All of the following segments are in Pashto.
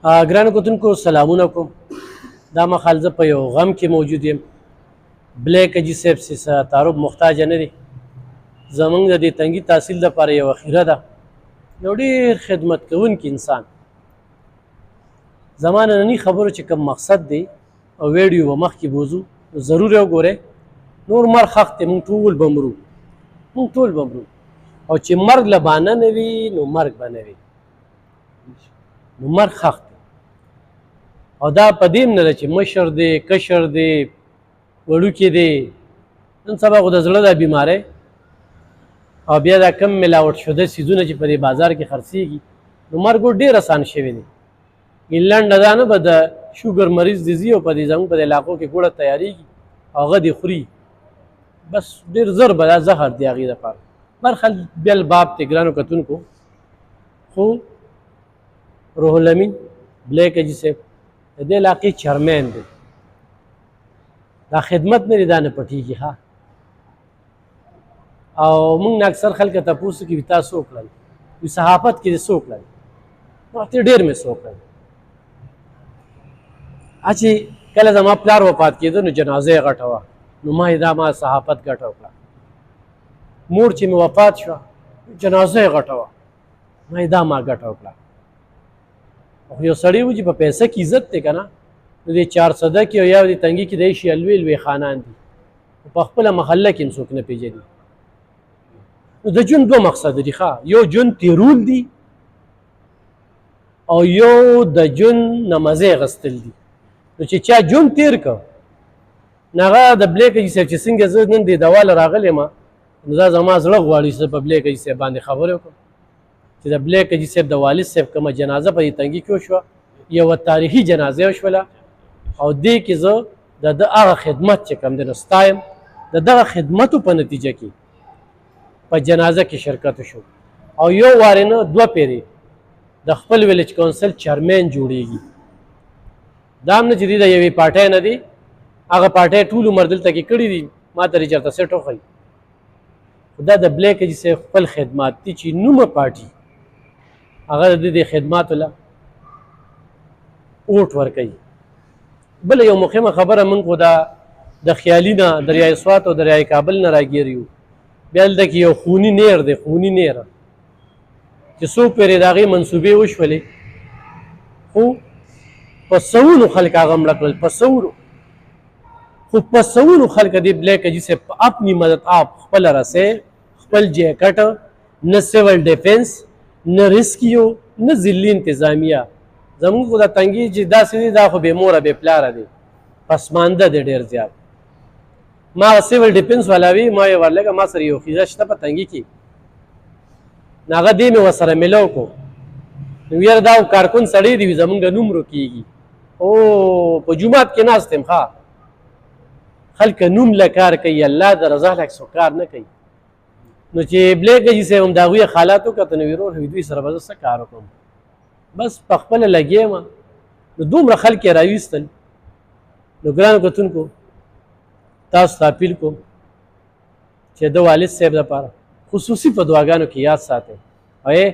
ګرانو کتونکو سلامونه کوم. دا مهال زه په یو غم کې موجود یم. بلیک اجي صاحب څه تعارف محتاج نه دی. زمونږ د دې تنګي تحصیل دپاره یوه خیره ده، یو ډېر خدمت کوونکی انسان. زما ننني خبرو چې کوم مقصد دی او ویډیو به مخکې بوځو، ضرور یې وګورئ. نور مرګ حق دی، موږ ټول به مرو، موږ ټول به مرو. او چې مرګ له بانه نه وي نو مرګ به نه وي، نو مرګ حق دی. او دا په دې نه ده چې مشر دی کشر دی وړوکی دی. نن سبا خو د زړه دا بیماری او بیا دا کم ملاوټ شده څیزونه چې په دې بازار کې خرڅېږي، نو مرګ ډېر اسان شوی دی. انګلنډ دا نه به د شوګر مریض دې ځي او په دې زموږ په دې علاقو کې ګوړه تیارېږي او هغه دې خوري، بس ډېر زر به دا زهر دی هغې دپاره. برخل بل باب ته ګرانو کتونکو، خو روح الامین بلیک اجي صاحب د دې علاقې چیرمین دی. دا خدمت نه دی، دا نه پټېږي. ښه، او موږ نه اکثر خلک تپوس کوي تا څه وکړل، وي صحافت کې دې څه وکړل. وختې ډېر مې څه وکړل. چې کله زما پلار وفات کېده نو جنازه یې غټه وه، نو ما یې دا ما صحافت ګټه وکړه. مور چې مې وفات شوه جنازه یې غټه وه، ما یې دا ما ګټه وکړه. یو سړی و چې په پیسه کې عزت دی که نه، نو دې 400 کې او یا دې تنګي کې دی شي لوی لوی خانان دي، په خپله محله کې هم څوک نه پېژني. نو د ژوند دوه مقصد دي. ښه، یو ژوند تېرول دي او یو د ژوند نه مزې اخیستل دي. نو چې چا ژوند تېر که نو هغه د بلیک اجي صاحب چې څنګه زه نن دې دوا له راغلی یم، نو دا زما زړه غواړي چې زه په بلیک اجي صاحب باندې خبرې وکړم چې د بلیک اجي صاحب د والد صاحب کومه جنازه په دې تنګي کې وشوه، یوه تاریخي جنازه وشوله، او دې کې زه د هغه خدمت چې کوم دی نو ستایم. د دغه خدمتو په نتیجه کې په جنازه کې شرکت وشو، او یو وارې نه دوه پیرې د خپل ویلیج کونسل چیرمین جوړېږي. دا هم نه چې دې د یوې پارټۍ نه دی، هغه پارټۍ ټول عمر دلته کې کړي دي، ما ته چېرته سیټ وښیي. دا د بلیک اجي صاحب خپل خدمات دي چې نومه پارټي هغه د دې خدماتو له اوټ ورکوي. بله یو مهمه خبره، موږ خو د خیالي نه دریای سوات او دریای کابل نه راګیر یو. بیا دلته کې یو خوني نیر دی، خوني نیر چې څو پیرې د هغې منصوبې وشولې، خو په سوونو خلک هغه مړه کړل، په سوونو، خو په سوونو خلک دې بلیک اجي صاحب په اپنی مدد آپ خپله رسۍ، خپل جیکټ، نه سیول ډیفینس، نه ریسکیو، نه ضلعي انتظامیه. زموږ خو دا تنګي چې داسې دی، دا خو بې موره بې پلاره دی، پسمانده دی ډېر زیات. ما سیول ډیفینس والا وي، ما یې ورلګه ما سره یو خیزه شته په تنګي کې، نو هغه دې مې ورسره میلاو کړو. نو یاره دا کارکون سړی دی، زمونږ نوم روکېږي. او په جومات کې ناست یم، ښه، خلک نوم له کار کوي، الله د رضا له څوک کار نه کوي. نو چې بلیک اجي صاحب هم د هغوی حالات وکتل، نو ورور دوی سره به زه څه کار وکړم، بس په خپله لګیا یم. نو دومره خلک یې راویستل. نو ګرانو کتونکو تاسو ته اپیل کوم چې د والد صاحب لپاره خصوصي په دعاګانو کې یاد ساتئ. وایي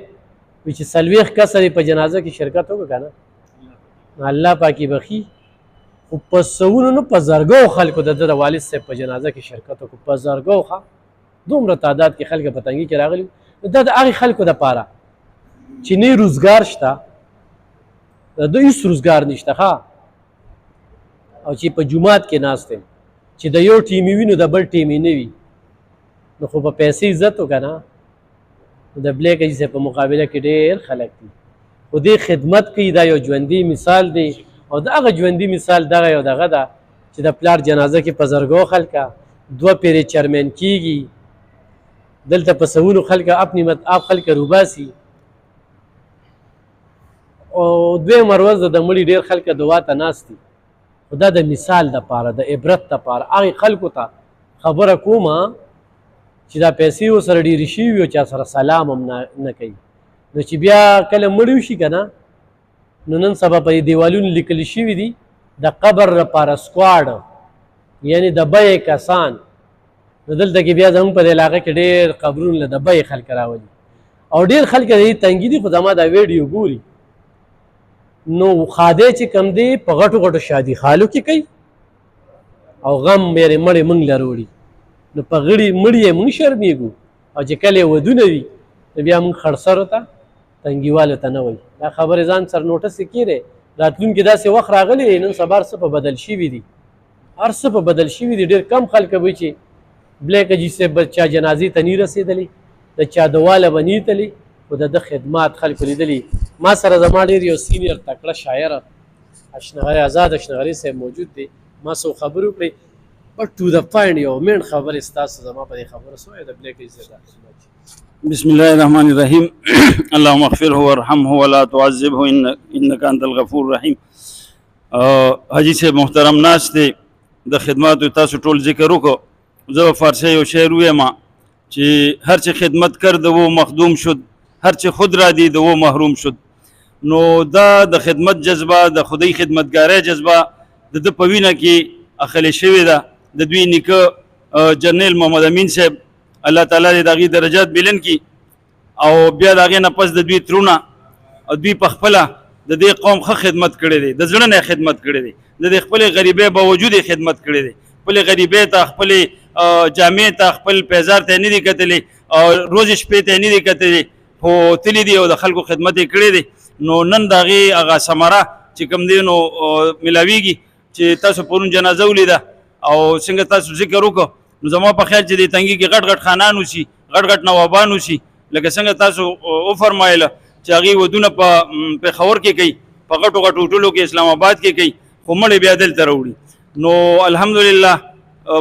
چې 40 کسه دې په جنازه کې شرکت وکړه که نه، الله پاکي بخي. خو په سوونو نه، په زرګو خلکو د والد صاحب په جنازه کې شرکت وکړو، په زرګو. ښه، دومره تعداد کې خلک په تنګي کې راغلي. دا د هغې خلکو دپاره چې نه روزګار شته، د هېڅ روزګار نشته، ښه، او چې په جومات کې ناست یم، چې د یو ټیمې وي نو د بل ټیمې نه وي، نو خو په پیسې عزت وکړه نه. د بلیک اجي صاحب په مقابله کې ډېر خلک دي، خو دې خدمت کوي. دا یو ژوندي مثال دی، او د هغه ژوندي مثال دغه یو دغه ده چې د پلار جنازه کې په زرګو خلکه دوه پیرې چیرمین کېږي، دلته په سوونو خلکه اپنی مت آپ خلکه روباسي. او دویمه ورځ د مړي ډېر خلکه دعا ته ناست دي. خو دا د مثال دپاره، د عبرت دپاره هغې خلکو ته خبره کومه چې دا پیسې ورسره ډېرې شوي وي او چا سره سلام هم نه کوي. نو چې بیا کله مړي وشي که نه، نو نن سبا په دیوالونو لیکل شوي دي د قبر لپاره سکواډ، یعنی د بیې کسان. نو دلته کې بیا زموږ په دې علاقه کې ډېر قبرونه له د بیې خلک راولي، او ډېر خلک د دې تنګي دي. خو زما دا ویډیو ګوري، نو خاده چې کم دی په غټو غټو شادي خالو کې کوي او غم یې مړې موږ لروړي نو په غړي مړی یې موږ شرمېږو او چې کله ودونه وي نو بیا موږ خړسرو ته تنګیوالو ته نه وایي دا خبرې ځان سر نوټس یې کړې راتلونکي داسې وخت راغلی نن سبا هر څه په بدل شوي دي هر څه په بدل شوي دي ډېر کم خلک به چې بلیک جي صاحب چا جنازې ته نه رسېدلی د چا دواله به نه تللی خو د ده خدمات خلکو لیدلي ما سره زما ډېر یو سینیر تکړه شاعر اشنغري آزاد اشنغري صاحب موجود دی ما څو خبرې وکړې بټ ټو د پاینټ یو مین خبرې ستاسو زما په دې خبره سوې د بلیک جي صاحب بسم الله الرحمن الرحيم اللهم اغفره وارحمه ولا تعذبه انك انت الغفور الرحيم حاجی صاحب محترم ناس دی د خدماتو تاسو ټول ذکر وکړو زه فارسی یو شعر وایم چې هر چه خدمت کرد و مخدوم شد هر چه خود را دید و محروم شد نو دا د خدمت جذبه د خدای خدمتګاری جذبه د ده په وینه کې اخلی شوې ده د دوی نیکه جنرال محمد امین صاحب الله تعالی دې د هغې درجات بلند کړي او بیا د هغې نه پس د دوی ترونه او دوی په خپله د دې قوم ښه خدمت کړی دی د زړه نه خدمت کړی دی د دې خپلې غریبۍ باوجود یې خدمت کړی دی خپلې غریبۍ ته خپلې جامې ته خپل پیزار ته یې نه دي کتلی او روز شپې ته یې نه دي کتلی خو تلي دي او د خلکو خدمت یې کړی دی نو نن د هغې هغه ثمره چې کوم دی نو میلاویږي چې تاسو پرون جنازه ولیده او څنګه تاسو ذکر وکړو نو زما په خیال چې د تنګي کې غټ غټ خانان وشي غټ غټ نوابان وشي لکه څنګه تاسو وفرمایله چې هغې ودونه په پېښور کې کوي په غټو غټو هوټلو کې اسلام آباد کې کوي خو مړې بیا دلته راوړي نو الحمدلله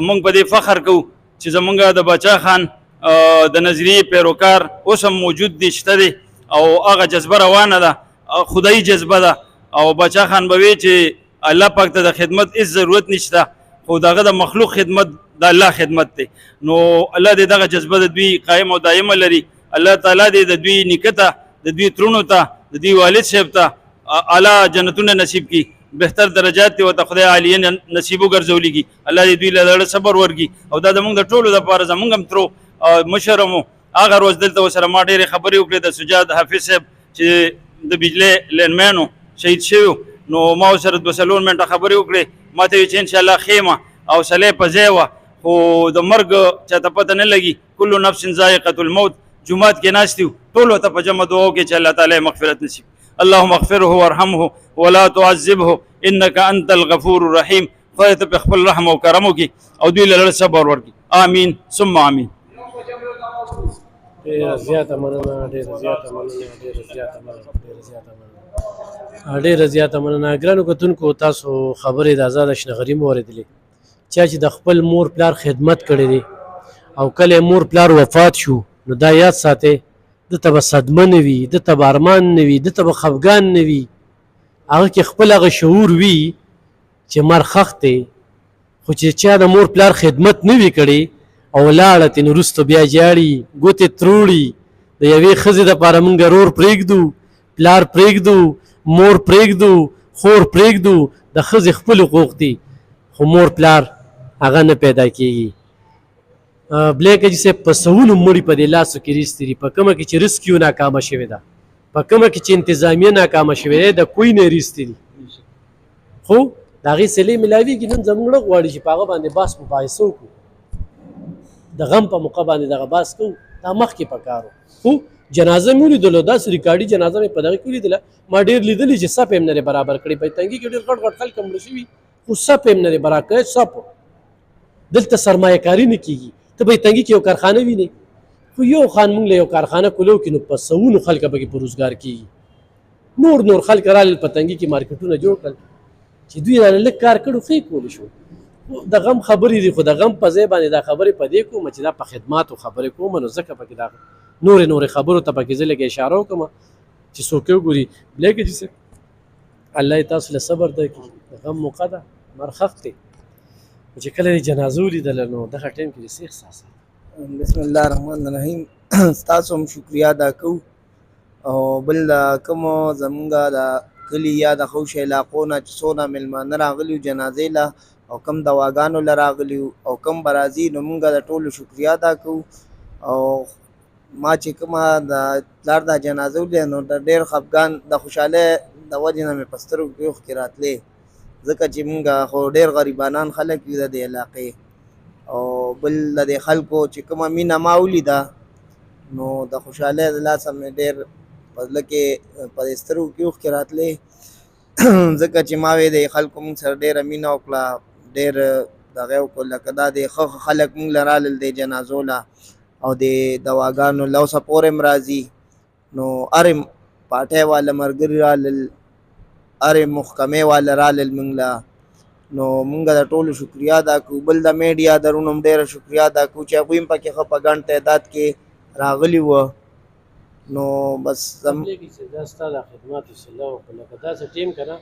موږ په دې فخر کوو چې زمونږ د باچا خان د نظریې پیروکار اوس هم موجود دی شته دی او هغه جذبه روانه ده خدایي جذبه ده او باچا خان به وی چې الله پاک ته د خدمت هېڅ ضرورت نشته خو دغه د مخلوق خدمت د الله خدمت دی نو الله دې دغه جذبه د دوی قایم او دایمه لري الله تعالی دې د دوی نیکه ته د دوی ترونو ته د دوی والد صاحب ته اعلی جنتونه نصیب کړي بهتر درجات دې ورته خدای عالیه نصیب وګرځولی کړي الله دې دوی له زړه صبر ورکړي او دا زموږ د ټولو دپاره زموږ هم ترو مشر مو هغه روز دلته ورسره ما ډېرې خبرې وکړې د سجاد حافظ صاحب چې د بجلی لینمین شهید شوی نو ما ورسره 2 منټه خبرې وکړې ما ته ویل چې انشاءالله خیمه او سلی په ځای وه خو د مرګ چاته پته نه لګي کل نفس ذائقة الموت جمعات کې ناست یو ټولو ته په جمع دعا وکړئ چې الله تعالی مغفرت نصیب اللهم اغفره وارحمه ولا تعذبه انك انت الغفور الرحيم خدای ته په خپل رحم او کرم وکړي او دوی له صبر ورکړي امین ثم امین ډېره زیاته مننه ډېره زیاته مننه ډېره زیاته مننه ډېره زیاته مننه ډېره زیاته مننه ګرانو کتونکو تاسو خبرې د آزاد اشنغري مو اورېدلې چا چې د خپل مور پلار خدمت کړی دی او کله مور پلار وفات شو نو دا یاد ساتئ دته به صدمه نه وي دته به ارمان نه وي دته به خفګان نه وي هغه کې خپل هغه شعور وي چې مر خښ دی خو چې چا د مور پلار خدمت نه وي کړی او لاړه ترې نو وروسته بیا ژاړي ګوتې تروړي د یوې ښځې دپاره موږ رور پرېږدو پلار پرېږدو مور پرېږدو خور پرېږدو د ښځې خپل حقوق دي خو مور پلار هغه نه پیدا کېږي بلیک جي صاحب په سوونو مړي په دې لاسو کې ریستې دي په کومه کې چې ریسکیو ناکامه شوې ده په کومه کې چې انتظامیه ناکامه شوې ده د کوی نه ریستې دي خو د هغې صلې میلاویږي نن زموږ نه غواړي چې په هغه باندې بحث مباحثه وکړو د غم په موقع باندې دغه بحث کوو دا مخکې په کار و خو جنازه مې ولیدلو داسې ریکارډي جنازه مې په دغه کې ولیدله ما ډېر لیدلي چې صف یې هم نه دی برابر کړی په تنګي کې ډېر غټ غټ خلک مړه شوي خو صف یې هم نه دی برابر کړی صف دلته سرمایه کاري نه کېږي ته به تنګي کې یو کارخانه وینې خو یو خان موږ له یو کارخانه کولو کې نو په سوونو خلک پکې په روزګار کېږي نور خلک رالل په تنګي کې مارکیټونه جوړ کړل چې دوی راله لږ کار کړو ښه یې کولی شو د غم خبرې دي خو د غم په ځای باندې دا خبرې په دې کوم چې دا په خدماتو خبرې کوم نو ځکه پکې دا نورې خبرو ته پکې زه لږ اشاره وکړم چې څوک یې وګوري بلیک جي صاحب الله یې تاسو له صبر درکړي د غم موقع ده مرخښ دی چې کله یې جنازه ولیدله نو دغه ټایم کې د څه احساسات بسم الله الرحمن الرحیم ستاسو هم شکریا ادا کوو او بل کومو زمونږ د کلي یا د خوش علاقو نه چې څونه میلمانه راغلي وو جنازې له او کم دواګانو له راغلي وو او کم به راځي نو مونږ د ټولو شکریا ادا کوو او ما چې کومه د پلار دا جنازه ولیده نو د ډېر خفګان د خوشحالۍ د وجې نه مې په سترګو کې اوښکې راتلې، ځکه چې مونږ خو ډېر غریبانان خلک یو د دې علاقې، او بل د دې خلکو چې کومه مینه ما ولیده نو د خوشحالۍ د لاسه مې ډېر په زړه کې په دې سترګو کې اوښکې راتلې ځکه چې ما وې د خلکو مونږ سره ډېره مینه وکړه، ډېر دغه یې وکړو، لکه دا د ښه خلک مونږ له رالل د جنازو له او د دواګانو له اوسه پورې م راځي، نو هرې پاټۍ والا ملګري رالل، هرې محکمې والا رالل مونږ له، نو مونږ د ټولو شکریا ادا کوو. بل د میډیا درونو هم ډېره شکریا ادا کوو چې هغوی هم پکې ښه په ګڼ تعداد کې راغلي وه. نو بس دا ستا د خدماتو صله وکړه، لکه داسې ټیم که نه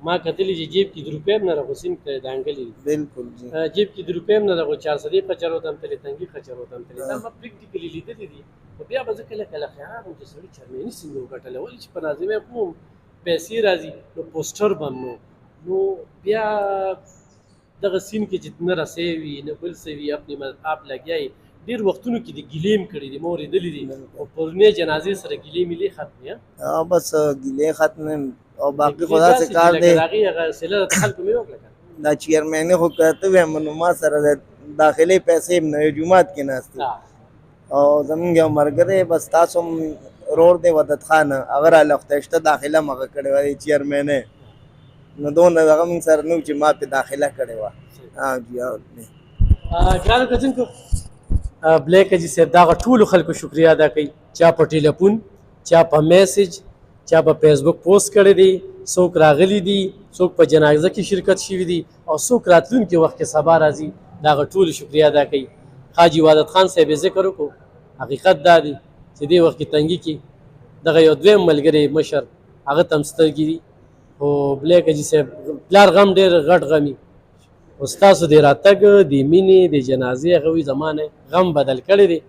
ما کتلي چې جیب کې د روپۍ هم نه راغو سیند ته دانګلي دي، بالکل جی جیب کې د روپۍ هم نه راغو 400 خچرو ته هم تللې، تنګي خچرو ته هم تللې، دا ما پریکټیکلي لیدلي دي. خو بیا به زه کله کله خیال وم چې سړي چرمیني څنګه وګټله، ولې چې په ناظمۍ خو پیسې راځي نو پوسټر به هم نو بیا دغه سین کې چې نه رسۍ وي نه بل څه وي، اپنې آپ لګیا یې ډېر وختونو کې د ګیلې هم کړي دي، ما اورېدلي دي، او پرونۍ جنازې سره ګیلې میلې ختمې بس ګیلې ختم او باقي خو داسې کار دی د هغې هغه صله د خلکو مې وکړه که دا چیرمینې خو کته ویم نو ما سره د داخلي پیسې هم نه وې، جومات کې ناست او زمونږ یو ملګری بس تاسو هم رور دی ودد خان هغه راله خدای شته داخله م هغه کړې وه چیرمینې، نو دونه هغه مونږ سره نه و چې ما پې داخله کړې وه. جی ګرانو کتونکو بلیک حاجي صاحب دغه ټولو خلکو شکریا ادا کوي، چا په ټیلیفون، چا په میسج، چا په فیسبوک پوسټ کړی دی، څوک راغلي دي، څوک په جنازه کې شرکت شوي دي، او څوک راتلونکي وخت کې سبا راځي، دغه ټولو شکریا ادا کوي. حاجي وحدت خان صاحب یې ذکر وکړو، حقیقت دا دی چې دې وخت کې تنګي کې دغه یو دویم ملګری مشر هغه ته هم سترګې دي، خو بلیک حاجي صاحب پلار غم ډېر غټ غمي، او ستاسو د راتګ د مینې د جنازې هغه وي زما نه غم بدل کړی دی،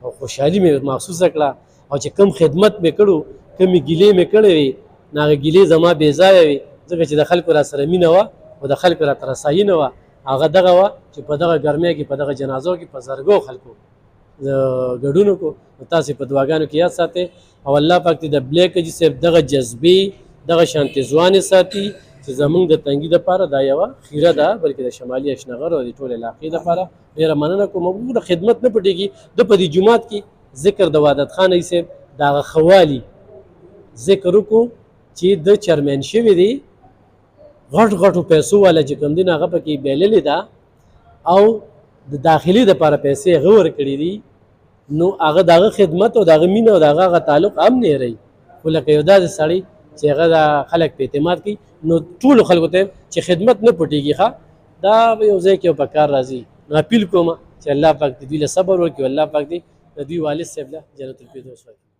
او خوشحالي مې محسوسه کړه، او چې کوم خدمت مې کړو کومې ګیلې مې کړې وې نو هغه ګیلې زما بې ځایه وې، ځکه چې د خلکو را سره مینه وه او د خلکو راته رسایي نه وه، هغه دغه وه چې په دغه ګرمۍ کې په دغه جنازو کې په زرګو خلکو ګډون وکړو. نو تاسې په دعاګانو کې یاد ساتئ، او الله پاک دې د بلیک حاجي صاحب دغه جذبې دغه شانتې ځوانې ساتي چې زمونږ د تنګي دپاره دا یوه خیره ده، بلکې د شمالي اشنغر او د ټول علاقې دپاره ډېره مننه کوم. موږ د خدمت نه پټېږي، ده په دې جومات کې ذکر د وحدت خان حاجي صاحب د هغه ښه والي ذکر وکړو چې د چرمین شوي دی، غټ غټو پیسو والا چې کوم دی نو هغه پکې بایللې ده، او د داخلي دپاره پیسې هغه ورکړي دي، نو هغه د هغه خدمت او د هغه مینه او د هغه تعلق هم نه هېروي. خو لکه یو داسې سړی چې هغه د خلک په اعتماد کوي، نو ټولو خلکو ته چې خدمت نه پټېږي ښه دا به یو ځای کې په کار راځي. نو اپیل کوم چې الله پاک دې دوی له صبر وکړي، او الله پاک دې د دوی والد صاحب له جنت الفردوس ورکړي.